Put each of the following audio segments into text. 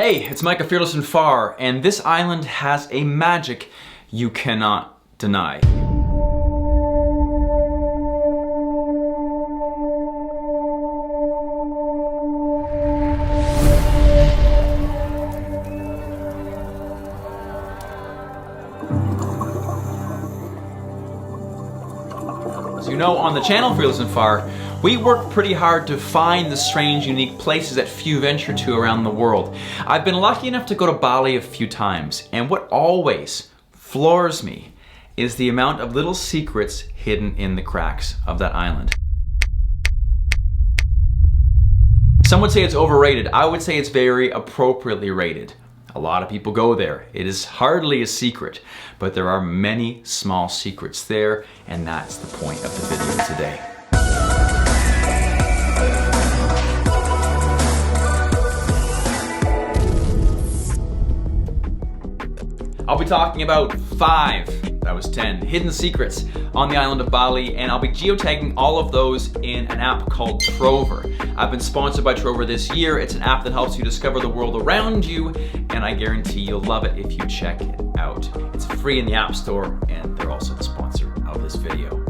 Hey, it's Micah Fearless and Far, and this island has a magic you cannot deny. As you know, on the channel Fearless and Far, we work pretty hard to find the strange, unique places that few venture to around the world. I've been lucky enough to go to Bali a few times, and what always floors me is the amount of little secrets hidden in the cracks of that island. Some would say it's overrated. I would say it's very appropriately rated. A lot of people go there. It is hardly a secret, but there are many small secrets there, and that's the point of the video today. I'll be talking about 5, that was 10, hidden secrets on the island of Bali, and I'll be geotagging all of those in an app called TROVER. I've been sponsored by TROVER this year. It's an app that helps you discover the world around you, and I guarantee you'll love it if you check it out. It's free in the App Store, and they're also the sponsor of this video.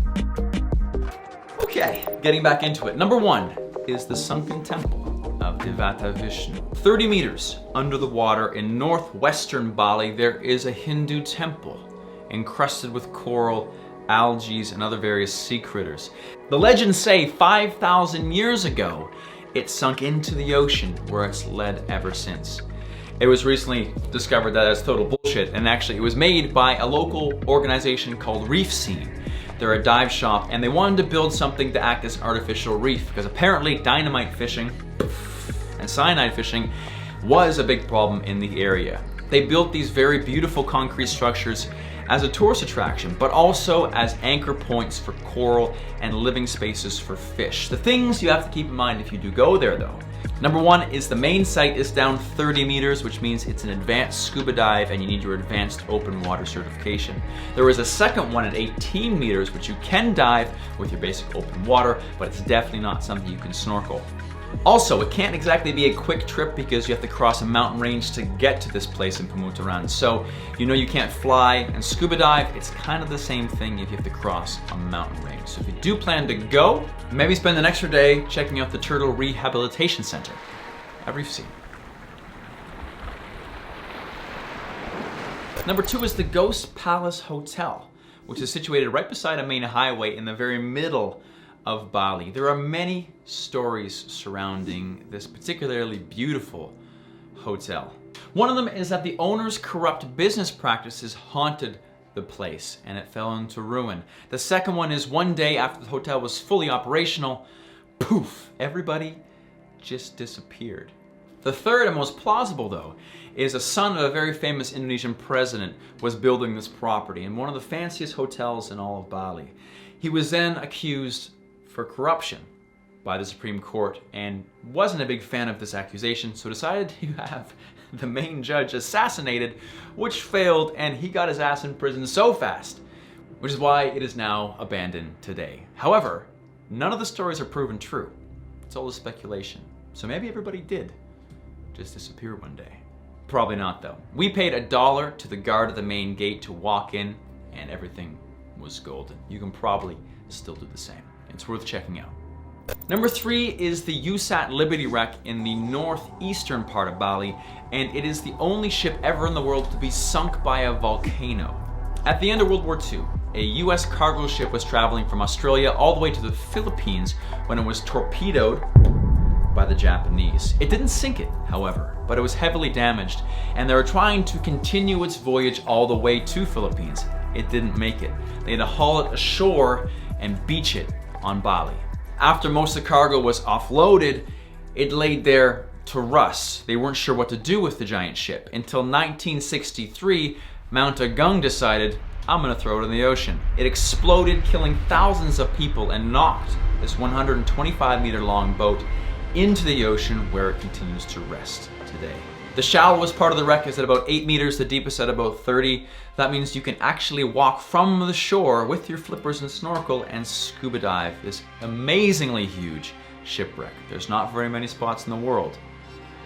Okay, getting back into it. Number 1 is the Sunken Temple of Devata Vishnu. 30 meters under the water in northwestern Bali, there is a Hindu temple encrusted with coral, algae, and other various sea critters. The legends say 5,000 years ago, it sunk into the ocean, where it's led ever since. It was recently discovered that that's total bullshit, and actually it was made by a local organization called Reef Seen. They're a dive shop, and they wanted to build something to act as an artificial reef, because apparently dynamite fishing and cyanide fishing was a big problem in the area. They built these very beautiful concrete structures as a tourist attraction, but also as anchor points for coral and living spaces for fish. The things you have to keep in mind if you do go there though. Number 1 is the main site is down 30 meters, which means it's an advanced scuba dive and you need your advanced open water certification. There is a second one at 18 meters, which you can dive with your basic open water, but it's definitely not something you can snorkel. Also, it can't exactly be a quick trip because you have to cross a mountain range to get to this place in Pemutaran. So, you know you can't fly and scuba dive, it's kind of the same thing if you have to cross a mountain range. So if you do plan to go, maybe spend an extra day checking out the Turtle Rehabilitation Center at Reef Seen. Number 2 is the Ghost Palace Hotel, which is situated right beside a main highway in the very middle of Bali. There are many stories surrounding this particularly beautiful hotel. One of them is that the owner's corrupt business practices haunted the place and it fell into ruin. The second one is one day after the hotel was fully operational, poof, everybody just disappeared. The third and most plausible though is a son of a very famous Indonesian president was building this property in one of the fanciest hotels in all of Bali. He was then accused for corruption by the Supreme Court and wasn't a big fan of this accusation, so decided to have the main judge assassinated, which failed, and he got his ass in prison so fast, which is why it is now abandoned today. However, none of the stories are proven true. It's all a speculation. So maybe everybody did just disappear one day. Probably not though. We paid $1 to the guard at the main gate to walk in, and everything was golden. You can probably still do the same. It's worth checking out. Number 3 is the USAT Liberty wreck in the northeastern part of Bali, and it is the only ship ever in the world to be sunk by a volcano. At the end of World War II, a US cargo ship was traveling from Australia all the way to the Philippines when it was torpedoed by the Japanese. It didn't sink it, however, but it was heavily damaged, and they were trying to continue its voyage all the way to Philippines. It didn't make it. They had to haul it ashore and beach it on Bali. After most of the cargo was offloaded, it laid there to rust. They weren't sure what to do with the giant ship until 1963, Mount Agung decided, I'm gonna throw it in the ocean. It exploded, killing thousands of people and knocked this 125-meter long boat into the ocean where it continues to rest today. The shallowest part of the wreck is at about 8 meters, the deepest at about 30. That means you can actually walk from the shore with your flippers and snorkel and scuba dive this amazingly huge shipwreck. There's not very many spots in the world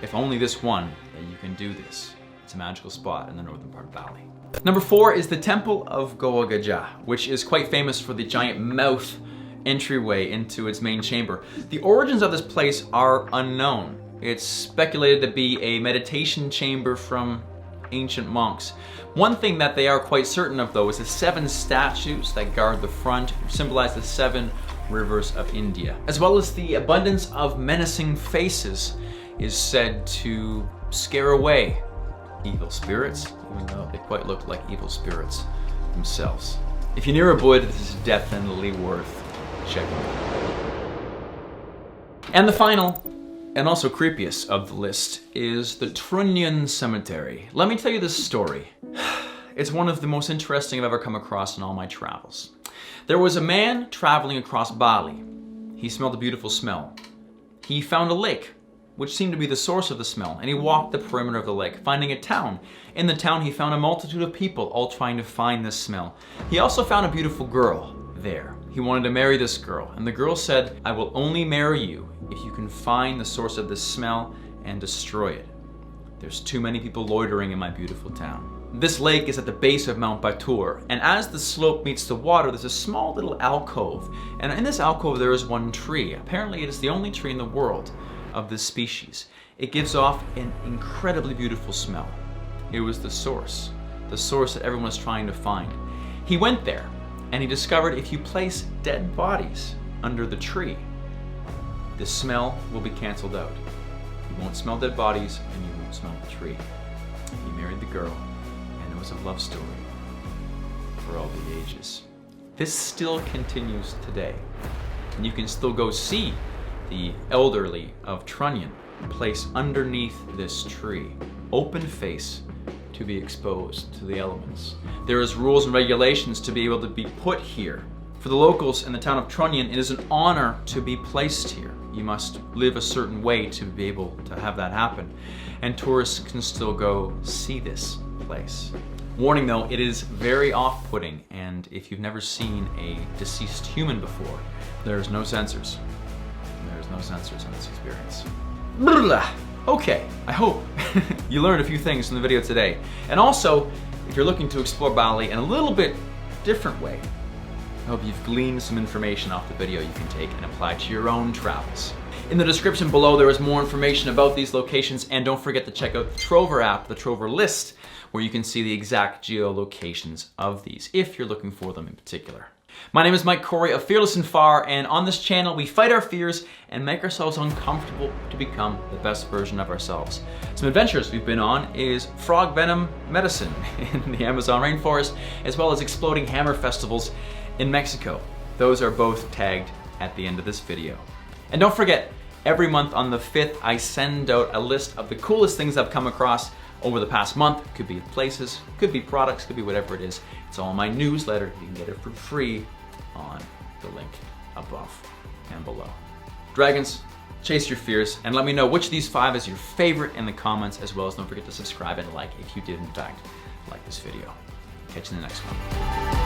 if only this one, that you can do this. It's a magical spot in the northern part of Bali. Number 4 is the Temple of Goa Gajah, which is quite famous for the giant mouth entryway into its main chamber. The origins of this place are unknown. It's speculated to be a meditation chamber from ancient monks. One thing that they are quite certain of though is the 7 statues that guard the front, which symbolize the 7 rivers of India, as well as the abundance of menacing faces is said to scare away evil spirits, even though they quite look like evil spirits themselves. If you're near a Buddha, this is definitely worth checking out. And the final, and also creepiest of the list, is the Trunyan Cemetery. Let me tell you this story. It's one of the most interesting I've ever come across in all my travels. There was a man traveling across Bali. He smelled a beautiful smell. He found a lake, which seemed to be the source of the smell, and he walked the perimeter of the lake, finding a town. In the town, he found a multitude of people all trying to find this smell. He also found a beautiful girl there. He wanted to marry this girl, and the girl said, "I will only marry you if you can find the source of this smell and destroy it. There's too many people loitering in my beautiful town." This lake is at the base of Mount Batur, and as the slope meets the water, there's a small little alcove. And in this alcove, there is one tree. Apparently, it is the only tree in the world of this species. It gives off an incredibly beautiful smell. It was the source that everyone was trying to find. He went there, and he discovered if you place dead bodies under the tree, the smell will be canceled out. You won't smell dead bodies, and you won't smell the tree. He married the girl, and it was a love story for all the ages. This still continues today, and you can still go see the elderly of Trunyan placed underneath this tree, open face, to be exposed to the elements. There is rules and regulations to be able to be put here. For the locals in the town of Trunyan, it is an honor to be placed here. You must live a certain way to be able to have that happen. And tourists can still go see this place. Warning though, it is very off-putting, and if you've never seen a deceased human before, there's no censors. There's no censors on this experience. Okay, I hope you learned a few things from the video today. And also, if you're looking to explore Bali in a little bit different way, I hope you've gleaned some information off the video you can take and apply to your own travels. In the description below, there is more information about these locations, and don't forget to check out the TROVER app, the TROVER list, where you can see the exact geolocations of these, if you're looking for them in particular. My name is Mike Corey of Fearless and Far, and on this channel we fight our fears and make ourselves uncomfortable to become the best version of ourselves. Some adventures we've been on is frog venom medicine in the Amazon rainforest, as well as exploding hammer festivals in Mexico. Those are both tagged at the end of this video. And don't forget, every month on the 5th, I send out a list of the coolest things I've come across over the past month. Could be places, could be products, could be whatever it is. It's all in my newsletter. You can get it for free on the link above and below. Dragons, chase your fears, and let me know which of these 5 is your favorite in the comments, as well as don't forget to subscribe and like if you did in fact like this video. Catch you in the next one.